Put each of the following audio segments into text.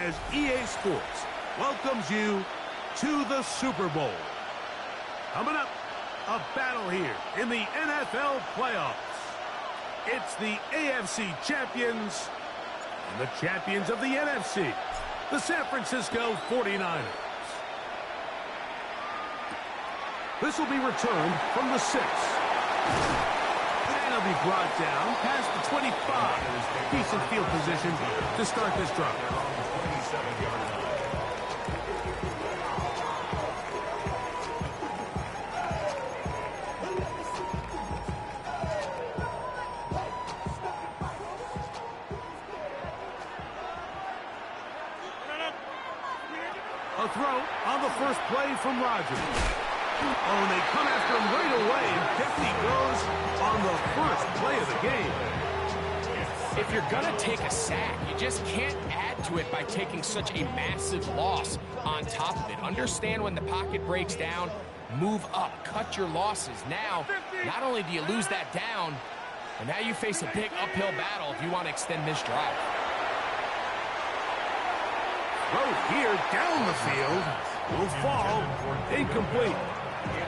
as EA Sports welcomes you to the Super Bowl. Coming up, a battle here in the NFL playoffs. It's the AFC champions and the champions of the NFC, the San Francisco 49ers. This will be returned from the 6. And it'll be brought down past the 25. Decent field position to start this drive. A throw on the first play from Rodgers. Oh, and they come after him right away, and down he goes on the first play of the game. If you're going to take a sack, you just can't add to it by taking such a massive loss on top of it. Understand when the pocket breaks down, move up, cut your losses. Now, not only do you lose that down, but now you face a big uphill battle if you want to extend this drive. Throw here down the field will fall incomplete.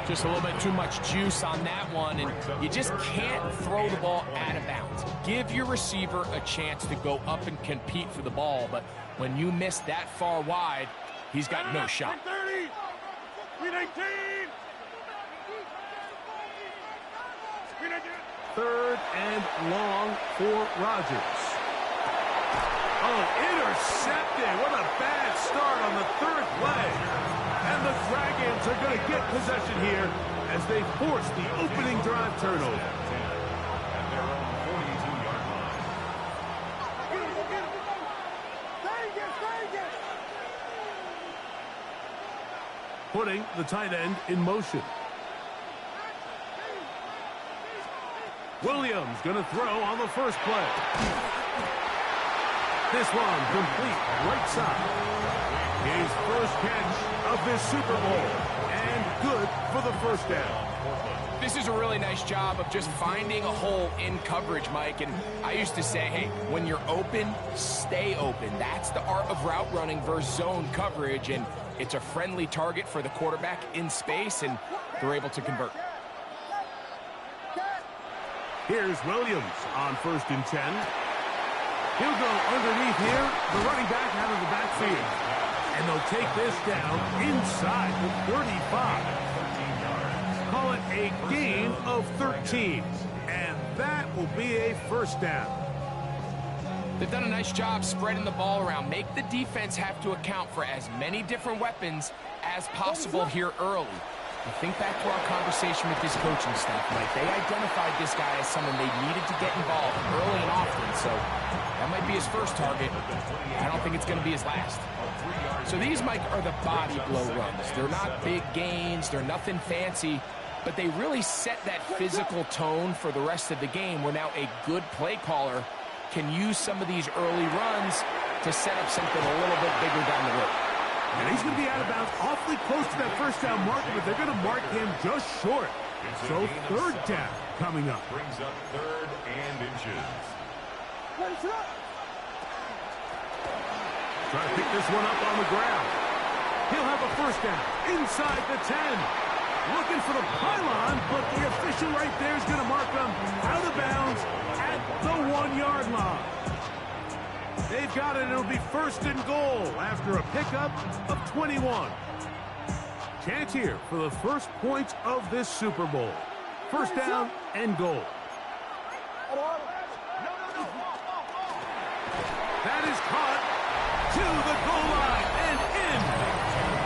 Just a little bit too much juice on that one, and you just can't throw the ball out of bounds. Give your receiver a chance to go up and compete for the ball, but when you miss that far wide, he's got no shot. 30, 319. Third and long for Rodgers. Oh, intercepted. What a bad start on the third play. And the Dragons are going to get possession here as they force the opening drive turnover. Putting the tight end in motion. Williams going to throw on the first play. This one complete right side. His first catch of this Super Bowl, and good for the first down. This is a really nice job of just finding a hole in coverage, Mike. And I used to say, hey, when you're open, stay open. That's the art of route running versus zone coverage, and it's a friendly target for the quarterback in space, and they're able to convert. Here's Williams on 1st and 10. He'll go underneath here, the running back out of the backfield. And they'll take this down inside the 35. Call it a gain of 13. And that will be a first down. They've done a nice job spreading the ball around. Make the defense have to account for as many different weapons as possible here early. I think back to our conversation with this coaching staff, Mike. They identified this guy as someone they needed to get involved early and often, so that might be his first target. I don't think it's going to be his last. So these, Mike, are the body blow runs. They're not big gains, they're nothing fancy, but they really set that physical tone for the rest of the game where now a good play caller can use some of these early runs to set up something a little bit bigger down the road. And he's going to be out of bounds awfully close to that first down marker, but they're going to mark him just short. So third down coming up. Brings up 3rd and inches. Try to pick this one up on the ground. He'll have a first down inside the 10. Looking for the pylon, but the official right there is going to mark him out of bounds at the 1-yard line. They've got it. It'll be 1st and goal after a pickup of 21. Chance here for the first points of this Super Bowl. First down and goal. That is caught to the goal line and in.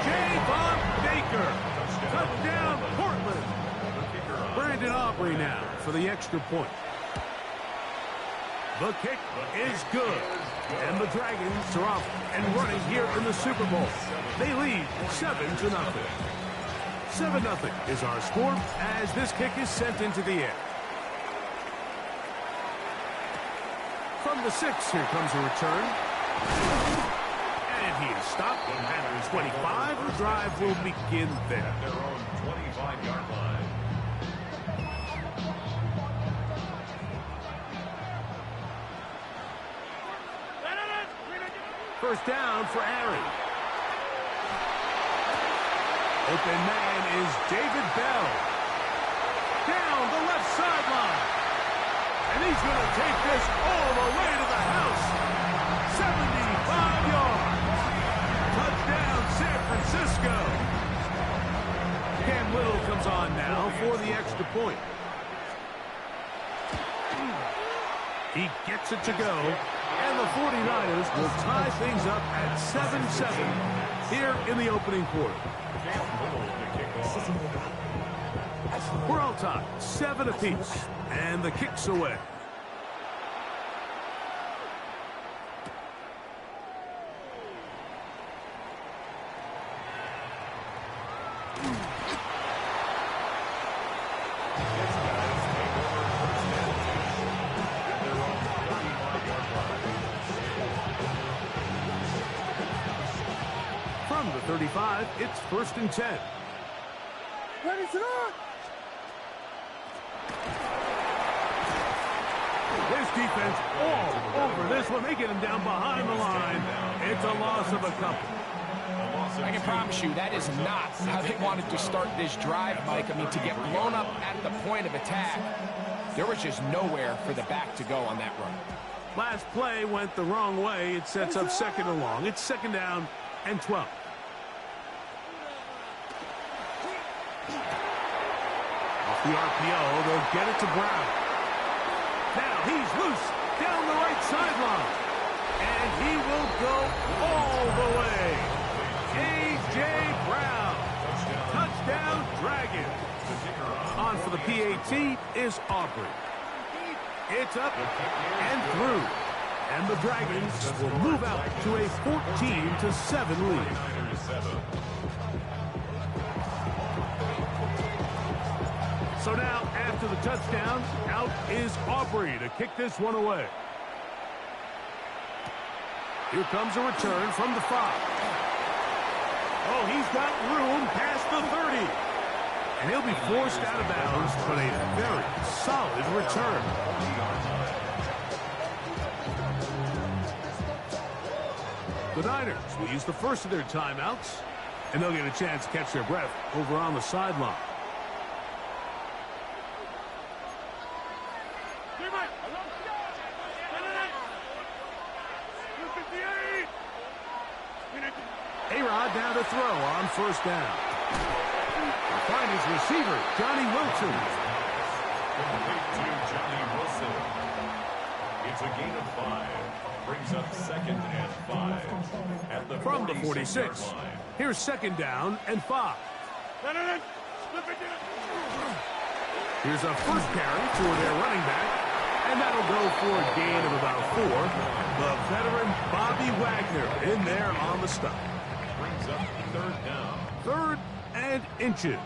Javon Baker. Touchdown, Portland. Brandon Aubrey now for the extra point. The kick is good. And the Dragons are off and running here in the Super Bowl. They lead 7-0. 7-0 is our score as this kick is sent into the air. From the 6, here comes a return. And he is stopped at the 25. The drive will begin there. At their own 25-yard line. first down for Aaron. Open man is David Bell. Down the left sideline. And he's going to take this all the way to the house. 75 yards. Touchdown, San Francisco. Cam Little comes on now for the extra point. He gets it to go. And the 49ers will tie things up at 7-7 here in the opening quarter. We're all tied, 7 apiece, and the kick's away. From the 35, it's 1st and 10. Ready, sit up! This defense all over this one. They get him down behind the line. It's a loss of a couple. I can promise you that is not how they wanted to start this drive, Mike. I mean, to get blown up at the point of attack, there was just nowhere for the back to go on that run. Last play went the wrong way. It sets up 2nd and long. It's 2nd down and 12. Off the RPO, they'll get it to Brown. Now he's loose down the right sideline. And he will go all the way. A.J. Brown. Touchdown, Dragons. On for the PAT is Aubrey. It's up and through. And the Dragons will move out to a 14-7 lead. So now, after the touchdown, out is Aubrey to kick this one away. Here comes a return from the 5. Oh, he's got room past the 30. And he'll be forced out of bounds, but a very solid return. The Niners will use the first of their timeouts, and they'll get a chance to catch their breath over on the sideline. A-Rod down to throw on 1st down. Find his receiver, Johnny Wilson. It's a gain of 5. Brings up 2nd and 5. At the From the 46, here's 2nd down and 5. Here's a first carry for their running back, and that'll go for a gain of about 4. The veteran Bobby Wagner in there on the stop. Brings up 3rd down. 3rd and inches.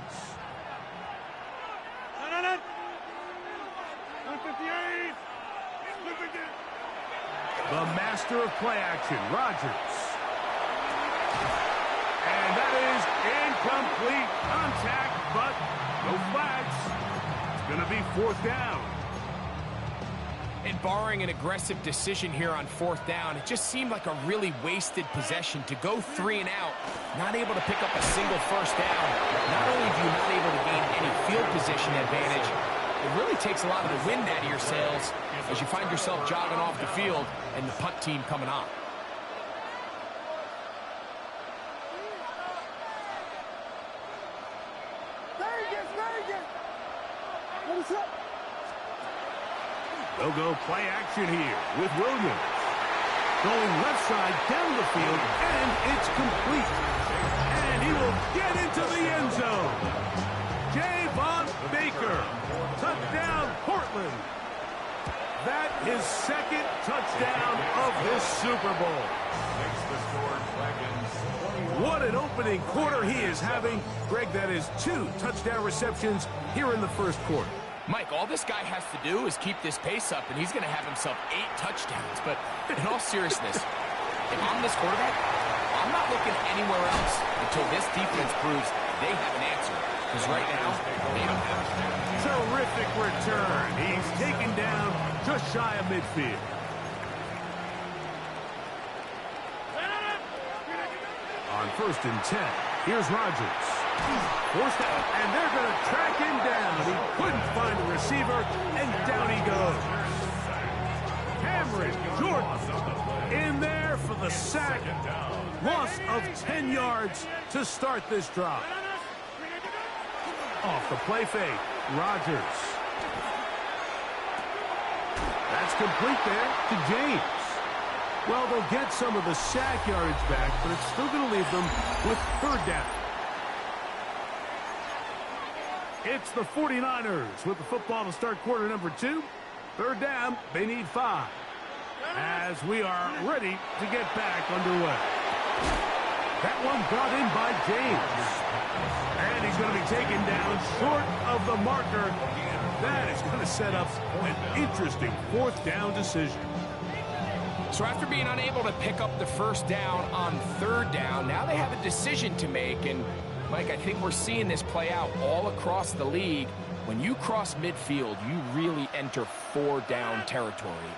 The master of play action, Rodgers. And that is incomplete contact, but no flags. It's going to be 4th down. And barring an aggressive decision here on 4th down, it just seemed like a really wasted possession to go 3 and out, not able to pick up a single 1st down. Not only do you not able to gain any field position advantage, it really takes a lot of the wind out of your sails as you find yourself jogging off the field and the punt team coming on. They'll go play action here with Williams. Going left side down the field, and it's complete. And he will get into the end zone. Javon Baker. Touchdown, Portland. That is 2nd touchdown of this Super Bowl. What an opening quarter he is having. Greg, that is 2 touchdown receptions here in the 1st quarter. Mike, all this guy has to do is keep this pace up, and he's going to have himself 8 touchdowns. But in all seriousness, if I'm this quarterback, I'm not looking anywhere else until this defense proves they have an answer. Because right now, they don't have it. Terrific return. He's taken down just shy of midfield. on 1st and 10. Here's Rodgers. Forced out, and they're going to track him down. He couldn't find the receiver, and down he goes. Cameron Jordan in there for the sack. Loss of 10 yards to start this drive. Off the play fake, Rodgers. That's complete there to James. Well, they'll get some of the sack yardage back, but it's still going to leave them with 3rd down. It's the 49ers with the football to start quarter number 2. 3rd down, they need 5. As we are ready to get back underway. That one brought in by James. And he's going to be taken down short of the marker. That is going to set up an interesting 4th down decision. So after being unable to pick up the 1st down on 3rd down, now they have a decision to make. And, Mike, I think we're seeing this play out all across the league. When you cross midfield, you really enter 4-down territory.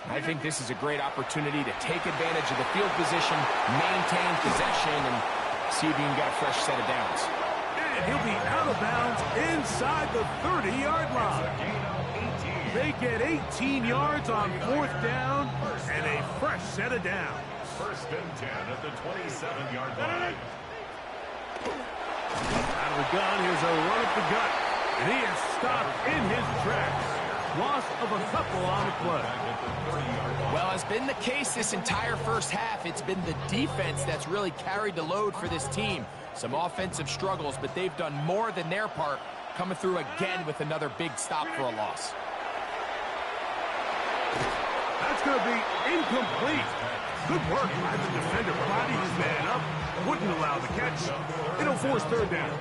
I think this is a great opportunity to take advantage of the field position, maintain possession, and see if you can get a fresh set of downs. And he'll be out of bounds inside the 30-yard line. They get 18 yards on 4th down and a fresh set of downs. 1st and 10 at the 27-yard line. Out of the gun, here's a run up the gut. And he is stopped in his tracks. Loss of a couple on the play. Well, as been the case this entire 1st half, it's been the defense that's really carried the load for this team. Some offensive struggles, but they've done more than their part, coming through again with another big stop for a loss. That's going to be incomplete. Good work by the defender. Body his man up. Wouldn't allow the catch. It'll force 3rd down.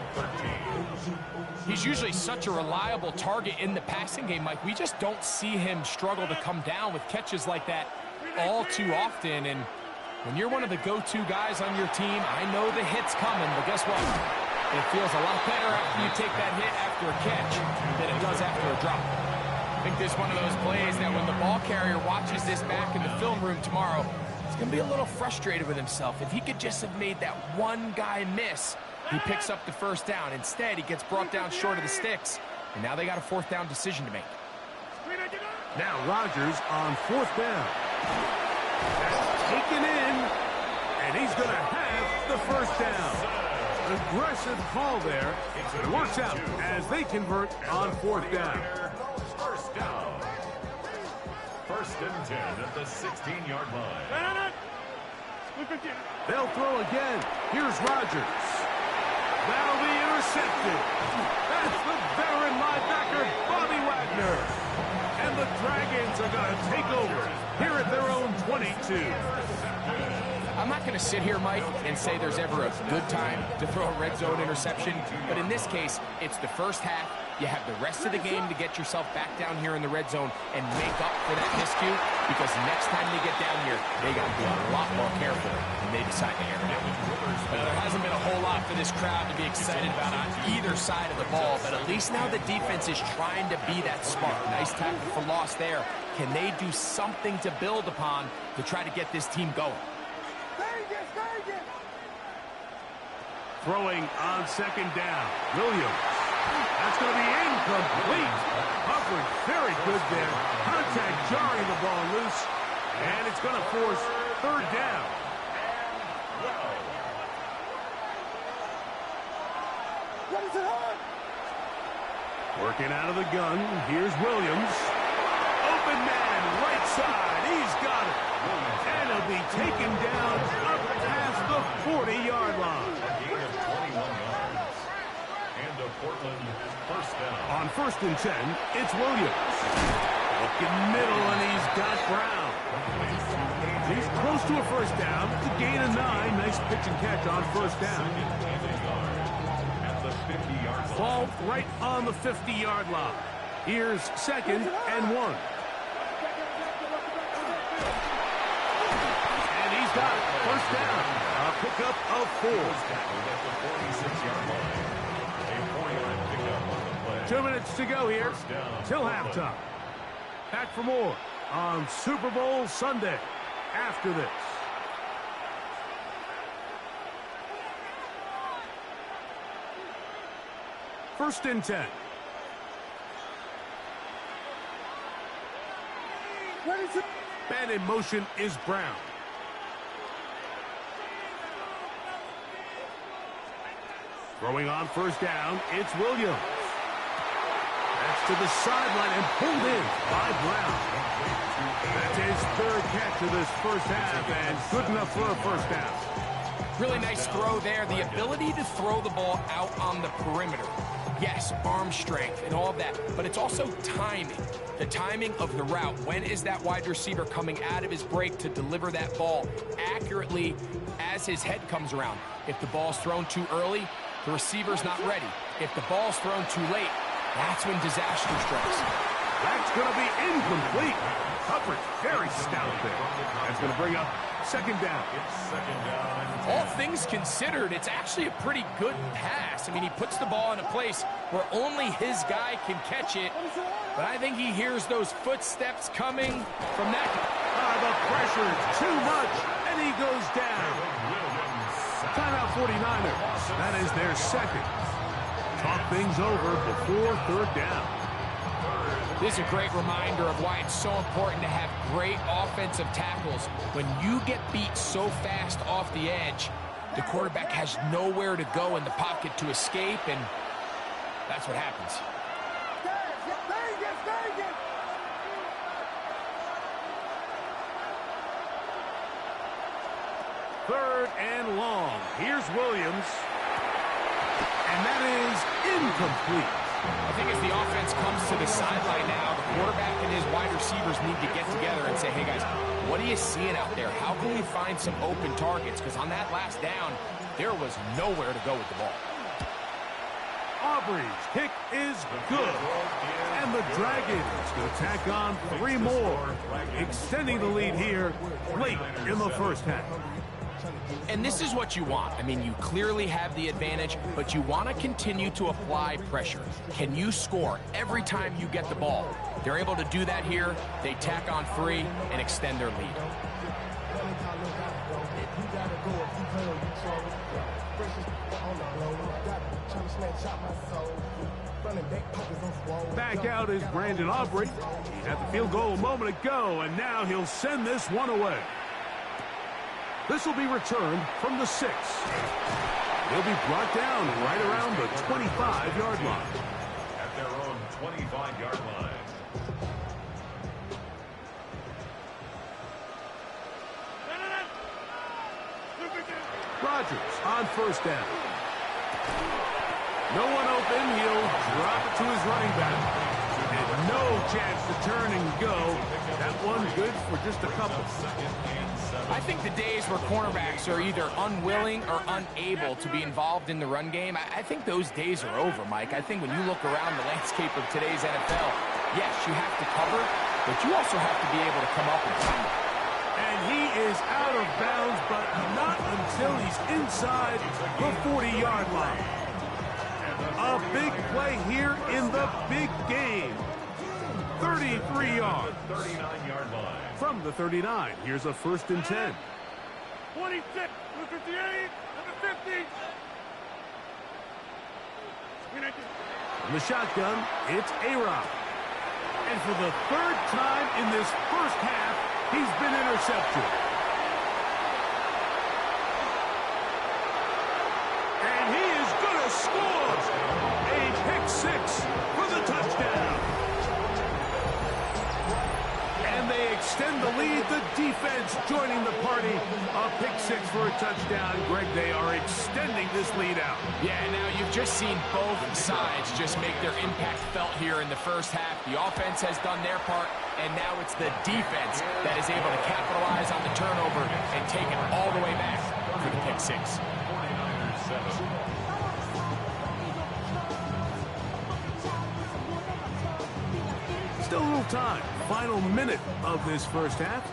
He's usually such a reliable target in the passing game, Mike. We just don't see him struggle to come down with catches like that all too often. And when you're one of the go-to guys on your team, I know the hit's coming, but guess what? It feels a lot better after you take that hit after a catch than it does after a drop. I think this is one of those plays that when the ball carrier watches this back in the film room tomorrow, he's going to be a little frustrated with himself. If he could just have made that one guy miss, he picks up the 1st down. Instead, he gets brought down short of the sticks, and now they got a 4th down decision to make. Now Rodgers on 4th down. That's taken in, and he's going to have the 1st down. Aggressive call there. It works out as they convert on 4th down. 1st down. 1st and 10 at the 16-yard line. They'll throw again. Here's Rodgers. That'll be intercepted. That's the veteran linebacker, Bobby Wagner. And the Dragons are going to take over here at their own 22. I'm not going to sit here, Mike, and say there's ever a good time to throw a red zone interception, but in this case, it's the 1st half. You have the rest of the game to get yourself back down here in the red zone and make up for that miscue, because next time they get down here, they got to be a lot more careful when they decide to air it out. There hasn't been a whole lot for this crowd to be excited about on either side of the ball, but at least now the defense is trying to be that smart. Nice tackle for loss there. Can they do something to build upon to try to get this team going? Throwing on 2nd down. Williams. That's going to be incomplete. Coverage very good there. Contact jarring the ball loose. And it's going to force 3rd down. Working out of the gun. Here's Williams. Open man, right side. He's got it. And he'll be taken down up past the 40-yard line. Portland, 1st down. On 1st and 10, it's Williams. Looking middle, and he's got Brown. He's close to a 1st down. It's a gain of 9. Nice pitch and catch on 1st down. At the 50-yard line. Ball right on the 50-yard line. Here's 2nd and 1. And he's got it. 1st down. A pickup of 4. At the 46-yard line. 2 minutes to go here till halftime. Back for more on Super Bowl Sunday after this. First and 10. Man in motion is Brown. Throwing on first down, it's Williams. That's to the sideline and pulled in by Brown. That's his third catch of this first half, and good enough for a first down. Really nice throw there. The ability to throw the ball out on the perimeter. Yes, arm strength and all of that, but it's also timing. The timing of the route. When is that wide receiver coming out of his break to deliver that ball accurately as his head comes around? If the ball's thrown too early, the receiver's not ready. If the ball's thrown too late, that's when disaster strikes. That's going to be incomplete. Coverage very stout there. That's going to bring up second down. All things considered, it's actually a pretty good pass. I mean, he puts the ball in a place where only his guy can catch it. But I think he hears those footsteps coming from that. The pressure is too much, and he goes down. Timeout 49ers. That is their second. Talk things over before third down. This is a great reminder of why it's so important to have great offensive tackles. When you get beat so fast off the edge, the quarterback has nowhere to go in the pocket to escape, and that's what happens. Third and long. Here's Williams. And that is incomplete. I think as the offense comes to the sideline now, the quarterback and his wide receivers need to get together and say, hey guys, what are you seeing out there? How can we find some open targets? Because on that last down, there was nowhere to go with the ball. Aubrey's kick is good. And the Dragons will tack on 3 more, extending the lead here late in the first half. And this is what you want. I mean, you clearly have the advantage, but you want to continue to apply pressure. Can you score every time you get the ball? They're able to do that here. They tack on 3 and extend their lead. Back out is Brandon Aubrey. He had the field goal a moment ago, and now he'll send this one away. This will be returned from the 6. He'll be brought down right around the 25-yard line. At their own 25-yard line. Rodgers on first down. No one open. He'll drop it to his running back. And no chance to turn and go. That one good for just a couple. I think the days where cornerbacks are either unwilling or unable to be involved in the run game, I think those days are over, Mike. I think when you look around the landscape of today's NFL, yes, you have to cover, but you also have to be able to come up and find it. And he is out of bounds, but not until he's inside the 40-yard line. A big play here in the big game. 33 yards. 39-yard line. From the 39, here's a first and 10. 26, number 58, number 50. In the shotgun, it's A-Rod. And for the third time in this first half, he's been intercepted. And he is going to score. A pick 6 for the touchdown. And they extend the lead. The defense joining the party. A pick 6 for a touchdown. Greg, they are extending this lead out. Yeah, now you've just seen both sides just make their impact felt here in the first half. The offense has done their part, and now it's the defense that is able to capitalize on the turnover and take it all the way back for the pick 6. 49ers 7. Still a little time. Final minute of this first half.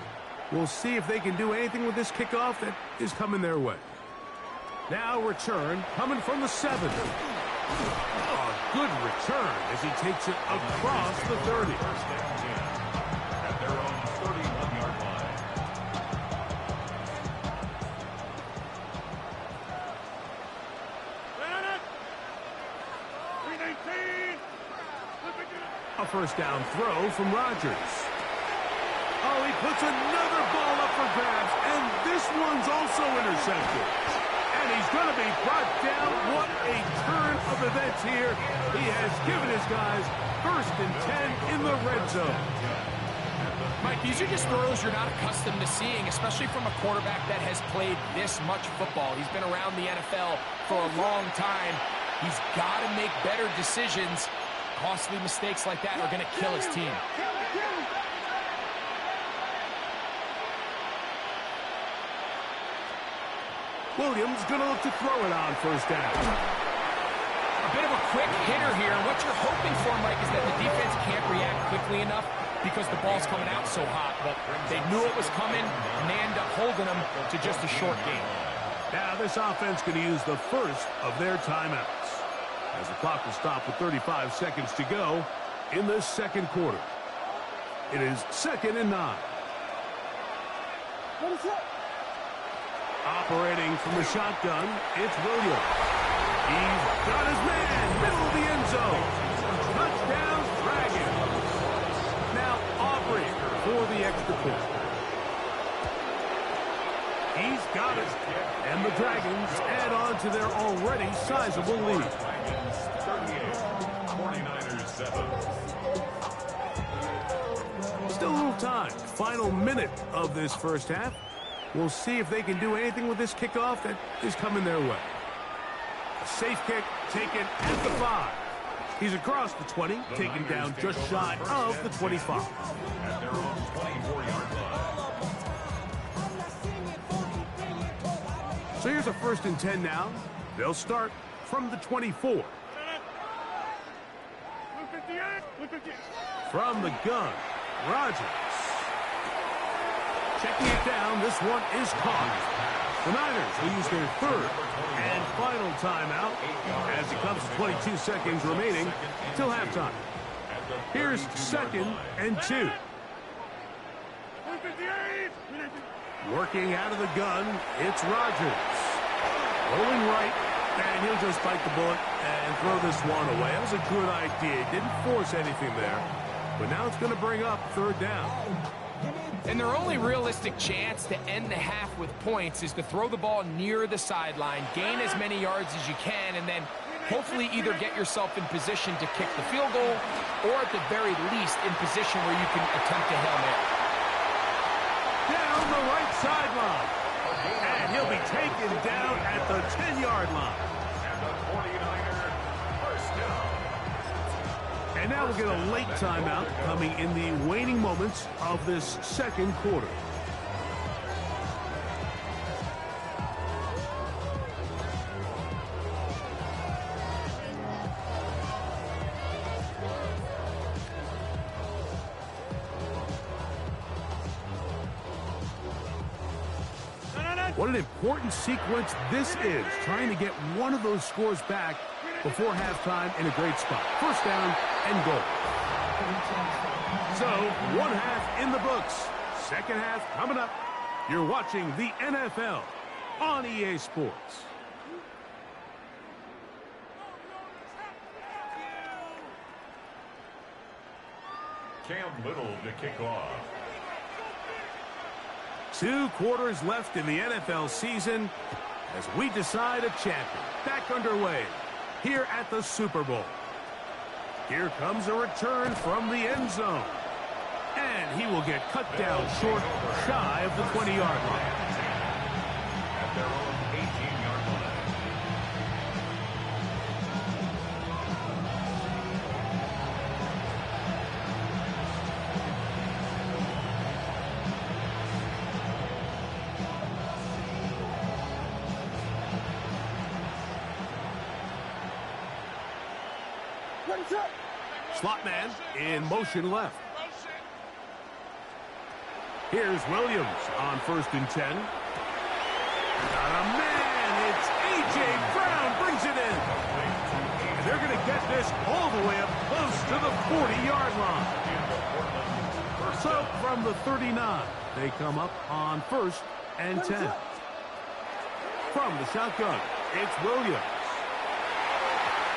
We'll see if they can do anything with this kickoff that is coming their way. Now return coming from the 7. A good return as he takes it across the 30. At their own 31-yard line. first down throw from Rodgers. Oh, he puts another ball up for grabs, and this one's also intercepted. And he's going to be brought down. What a turn of events here. He has given his guys 1st and 10 in the red zone. Mike, these are just throws you're not accustomed to seeing, especially from a quarterback that has played this much football. He's been around the NFL for a long time. He's got to make better decisions. Costly mistakes like that are going to kill his team. Williams going to look to throw it on first down. A bit of a quick hitter here. And what you're hoping for, Mike, is that the defense can't react quickly enough because the ball's coming out so hot. But they knew it was coming, and they end up holding them to just a short game. Now this offense going to use the first of their timeouts, as the clock will stop with 35 seconds to go in this second quarter. It is 2nd and 9. What is that? Operating from the shotgun, it's Williams. He's got his man, middle of the end zone. Touchdown, Dragons. Now Aubrey for the extra point. He's got it. And the Dragons add on to their already sizable lead. 38, 49ers 7. Still a little time. Final minute of this first half. We'll see if they can do anything with this kickoff that is coming their way. A safe kick taken at the 5. He's across the 20, taken down just shy of the 25. At their own 24-yard line. So here's a 1st and 10 now. They'll start from the 24. Look at the end. Look at the From the gun, Rodgers. Checking it down, this one is caught. The Niners will use their 3rd and final timeout as it comes to 22 seconds remaining till halftime. Here's 2nd and 2. Look at the end. Working out of the gun, it's Rodgers. Rolling right, and he'll just bite the bullet and throw this one away. That was a good idea. Didn't force anything there, but now it's going to bring up 3rd down. And their only realistic chance to end the half with points is to throw the ball near the sideline, gain as many yards as you can, and then hopefully either get yourself in position to kick the field goal or at the very least in position where you can attempt a Hail Mary. Down the right sideline. And he'll be taken down at the 10-yard line. And the 49er first down. And now we'll get a late timeout coming in the waning moments of this second quarter. What an important sequence this is, trying to get one of those scores back before halftime in a great spot. First down and goal. So, one half in the books. Second half coming up. You're watching the NFL on EA Sports. Cam Little to kick off. 2 quarters left in the NFL season as we decide a champion. Back underway here at the Super Bowl. Here comes a return from the end zone. And he will get cut down short, shy of the 20-yard line. At their own 18-yard line. Slot man in motion left. Here's Williams on 1st and 10. Got a man. It's A.J. Brown brings it in. And they're going to get this all the way up close to the 40-yard line. So from the 39, they come up on 1st and 10. From the shotgun, it's Williams.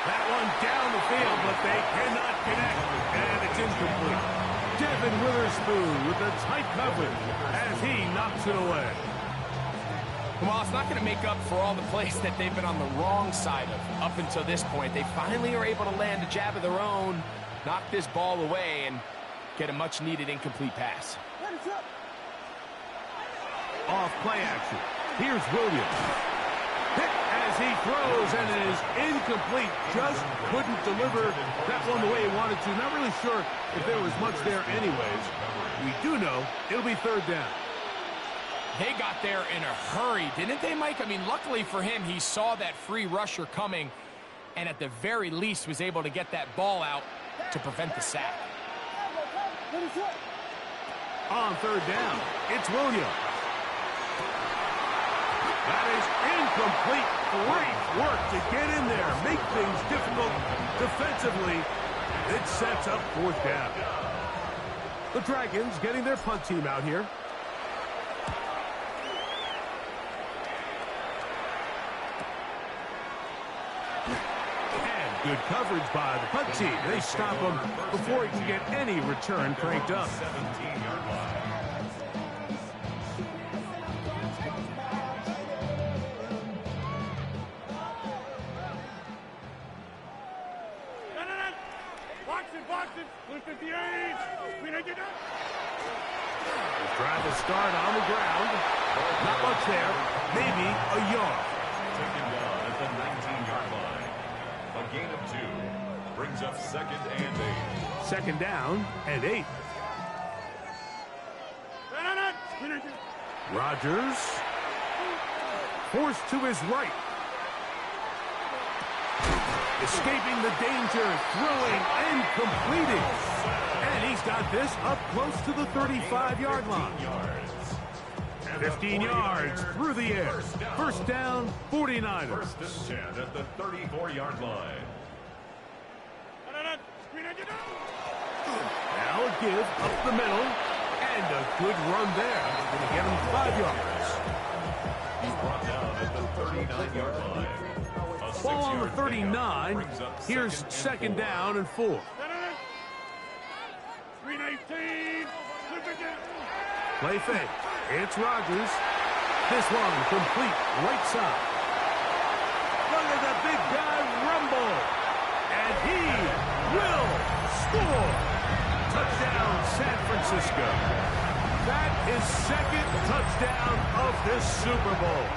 That one down the field, but they cannot connect, and it's incomplete. Devin Witherspoon with a tight coverage as he knocks it away. Well, it's not going to make up for all the plays that they've been on the wrong side of up until this point. They finally are able to land a jab of their own, knock this ball away, and get a much-needed incomplete pass. Off play action. Here's Williams. Hit as he throws, and it is incomplete. Just couldn't deliver that one the way he wanted to. Not really sure if there was much there anyways. We do know it'll be third down. They got there in a hurry, didn't they, Mike? I mean, luckily for him, he saw that free rusher coming and at the very least was able to get that ball out to prevent the sack. On third down, it's Williams. That is incomplete. Great work to get in there, make things difficult defensively. It sets up fourth down. The Dragons getting their punt team out here. Good coverage by the punt team. They stop him before he can get any return cranked up. 17-yard line. Boxing. 158. Trying to start on the ground. Not much there. Maybe a yard. Taken down at the 19-yard line. A gain of 2 brings up 2nd and 8. Second down and 8. Rodgers forced to his right. Escaping the danger, throwing and completing. And he's got this up close to the 35-yard line. 15 yards through the air. First down, 49ers. First and 10 at the 34-yard line. Now a give up the middle. And a good run there. Going to get him 5 yards. He's brought down at the 39-yard line. Ball on the 39. Here's second down and 4. 319. Play fake. It's Rodgers. This one complete right side. Look at the big guy rumble. And he will score. Touchdown, San Francisco. That is second touchdown of this Super Bowl.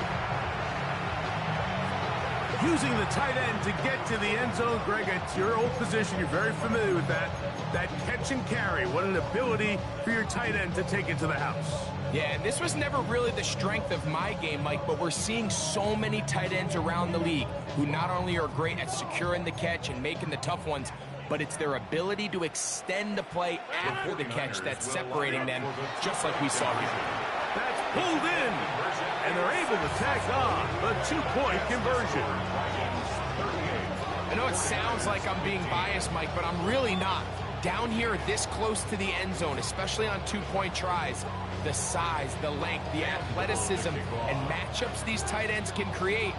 Using the tight end to get to the end zone, Greg, it's your old position. You're very familiar with that. That catch and carry. What an ability for your tight end to take it to the house. Yeah, and this was never really the strength of my game, Mike, but we're seeing so many tight ends around the league who not only are great at securing the catch and making the tough ones, but it's their ability to extend the play after the catch that's separating them, just like we saw here. That's pulled in, and they're able to tack on the 2-point conversion. I know it sounds like I'm being biased, Mike, but I'm really not. Down here this close to the end zone, especially on 2-point tries, the size, the length, the athleticism, and matchups these tight ends can create,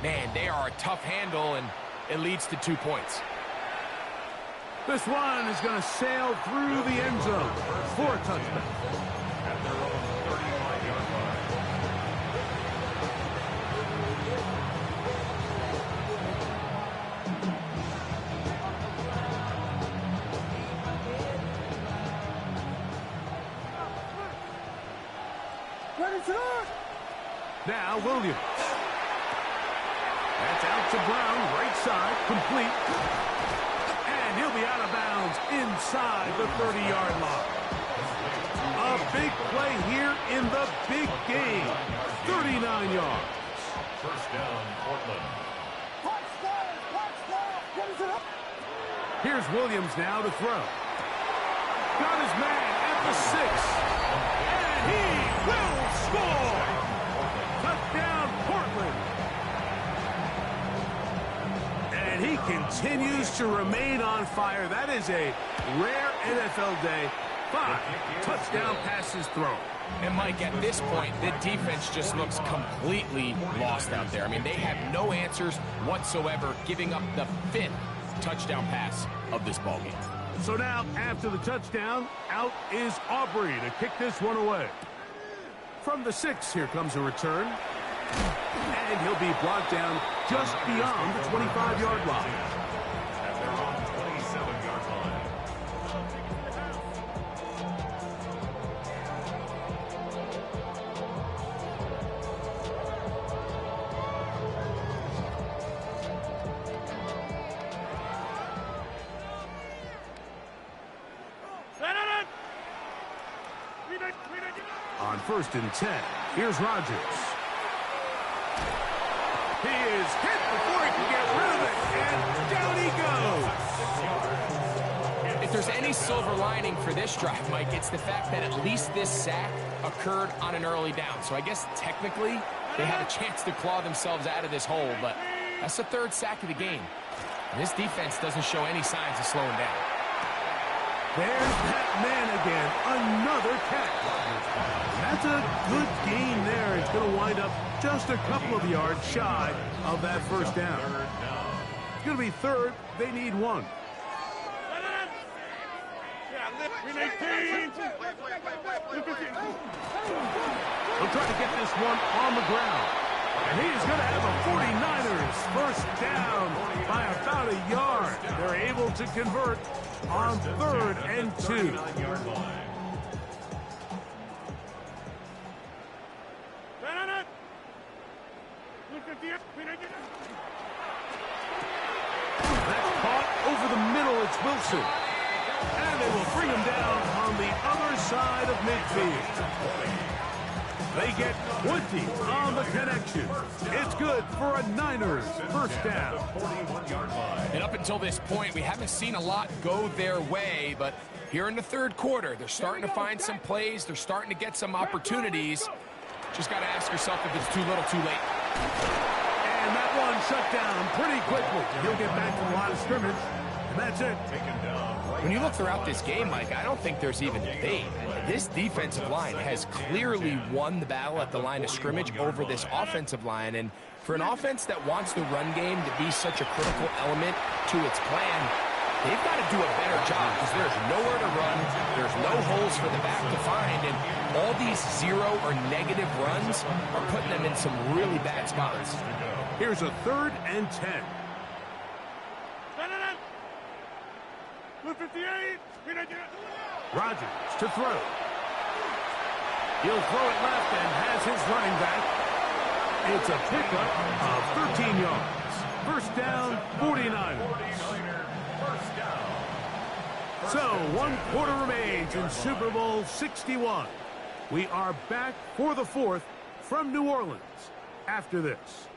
man, they are a tough handle, and it leads to 2 points. This one is going to sail through the end zone for a touchdown. At their own 35-yard line. Now Williams. That's out to Brown, right side, complete. And he'll be out of bounds inside the 30-yard line. A big play here in the big game. 39 yards. First down, Portland. Here's Williams now to throw. Got his man at the 6. And he will score. Touchdown, Portland. And he continues to remain on fire. That is a rare NFL day 5. Touchdown pass is thrown. And, Mike, at this point, the defense just looks completely lost out there. I mean, they have no answers whatsoever, giving up the 5th touchdown pass of this ballgame. So now, after the touchdown, out is Aubrey to kick this one away. From the 6, here comes a return. And he'll be brought down just beyond the 25-yard line. At their own 27-yard line. On 1st and 10, here's Rodgers. He is hit before he can get rid of it, and down he goes. If there's any silver lining for this drive, Mike, it's the fact that at least this sack occurred on an early down. So I guess technically they had a chance to claw themselves out of this hole, but that's the 3rd sack of the game. And this defense doesn't show any signs of slowing down. There's that man again, another catch. That's a good gain there. It's going to wind up just a couple of yards shy of that 1st down. It's going to be 3rd. They need 1. He'll try to get this one on the ground. And he's going to have a 49ers 1st down by about a yard. They're able to convert on 3rd and 2. That's caught over the middle. It's Wilson. And they will bring him down on the other side of midfield. They get 20 on the connection. It's good for a Niners 1st down. And up until this point, we haven't seen a lot go their way, but here in the 3rd quarter, they're starting to find some plays. They're starting to get some opportunities. Just got to ask yourself if it's too little, too late. And that one shut down pretty quickly. He'll get back to the line of scrimmage, and that's it. When you look throughout this game, Mike, I don't think there's even debate. This defensive line has clearly won the battle at the line of scrimmage over this offensive line. And for an offense that wants the run game to be such a critical element to its plan, they've got to do a better job because there's nowhere to run. There's no holes for the back to find. And all these 0 or negative runs are putting them in some really bad spots. Here's a 3rd and 10. Rodgers to throw. He'll throw it left and has his running back. It's a pickup of 13 yards. 1st down, 49ers. So 1 quarter remains in Super Bowl 61. We are back for the 4th from New Orleans after this.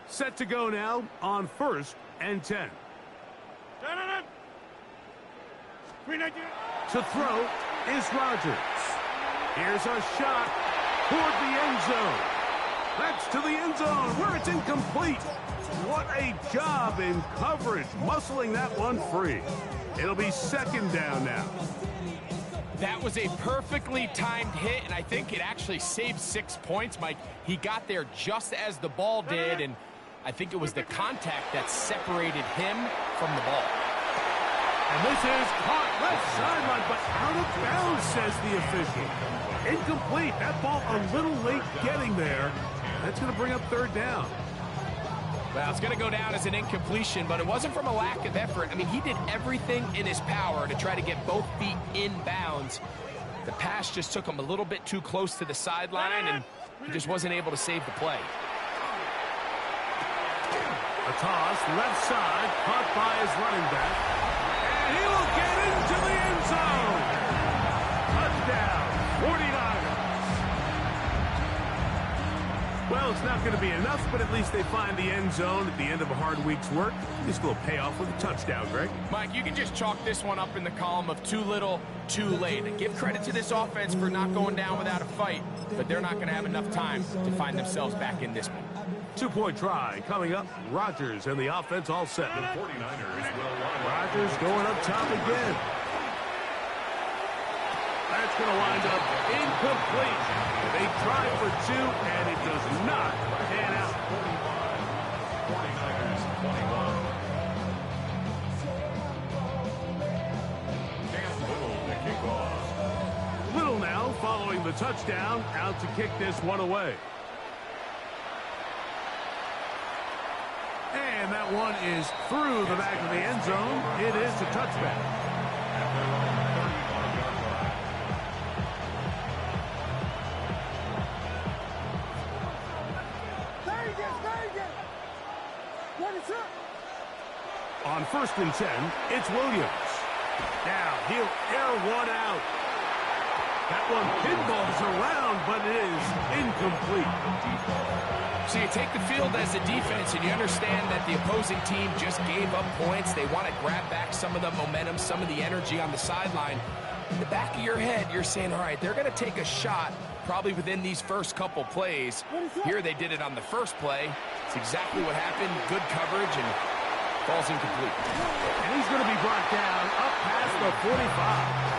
Set to go now on 1st and 10. To throw is Rodgers. Here's a shot toward the end zone. That's to the end zone where it's incomplete. What a job in coverage, muscling that one free. It'll be 2nd down now. That was a perfectly timed hit, and I think it actually saved 6 points, Mike. He got there just as the ball did, and I think it was the contact that separated him from the ball. And this is caught left sideline, but out of bounds, says the official. Incomplete. That ball a little late getting there. That's going to bring up 3rd down. Well, it's going to go down as an incompletion, but it wasn't from a lack of effort. I mean, he did everything in his power to try to get both feet in bounds. The pass just took him a little bit too close to the sideline, and he just wasn't able to save the play. A toss, left side, caught by his running back. And he will get into the end zone. Touchdown, 49ers. Well, it's not going to be enough, but at least they find the end zone at the end of a hard week's work. Just a little payoff with a touchdown, Greg. Mike, you can just chalk this one up in the column of too little, too late. And give credit to this offense for not going down without a fight, but they're not going to have enough time to find themselves back in this one. 2-point try coming up. Rodgers and the offense all set. The 49ers will line up. Rodgers going up top again. That's going to wind up incomplete. They tried for 2, and it does not pan out. 49ers 21. Cam Little to kick off. Little now following the touchdown, out to kick this one away. And that one is through the back of the end zone. It is a touchback. At their own 35-yard line. On 1st and 10, it's Williams. Now he'll air one out. That one pinballs around, but it is incomplete. So you take the field as a defense, and you understand that the opposing team just gave up points. They want to grab back some of the momentum, some of the energy on the sideline. In the back of your head, you're saying, all right, they're going to take a shot probably within these first couple plays. Here they did it on the first play. It's exactly what happened. Good coverage, and falls incomplete. And he's going to be brought down up past the 45.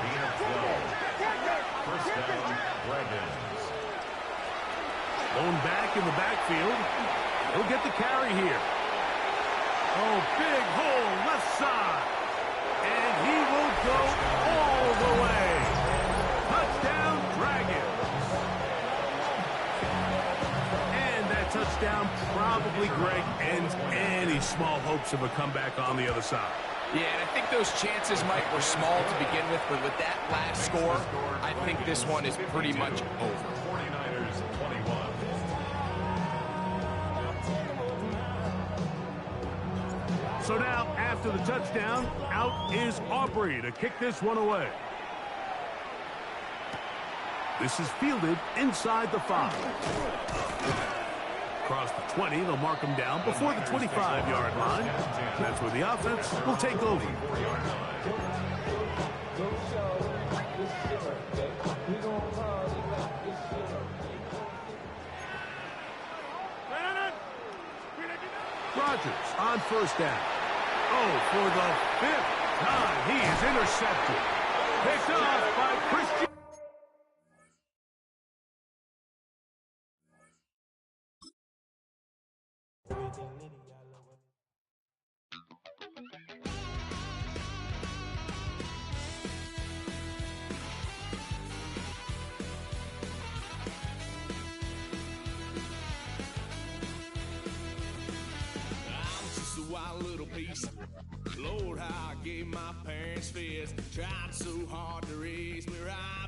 Gain of 12. First down, Dragons. Going back in the backfield. He'll get the carry here. Oh, big hole left side. And he will go all the way. Touchdown, Dragons. And that touchdown probably, Greg, ends any small hopes of a comeback on the other side. Yeah, and I think those chances, Mike, were small to begin with, but with that last score, I think this one is pretty much over. 49ers 21. So now, after the touchdown, out is Aubrey to kick this one away. This is fielded inside the 5. Across the 20, they'll mark him down before the 25-yard line. That's where the offense will take over. Rodgers on 1st down. Oh, for the 5th time, he is intercepted. Picked off by Christian. Little piece. Lord, how I gave my parents fist. Tried so hard to raise me right,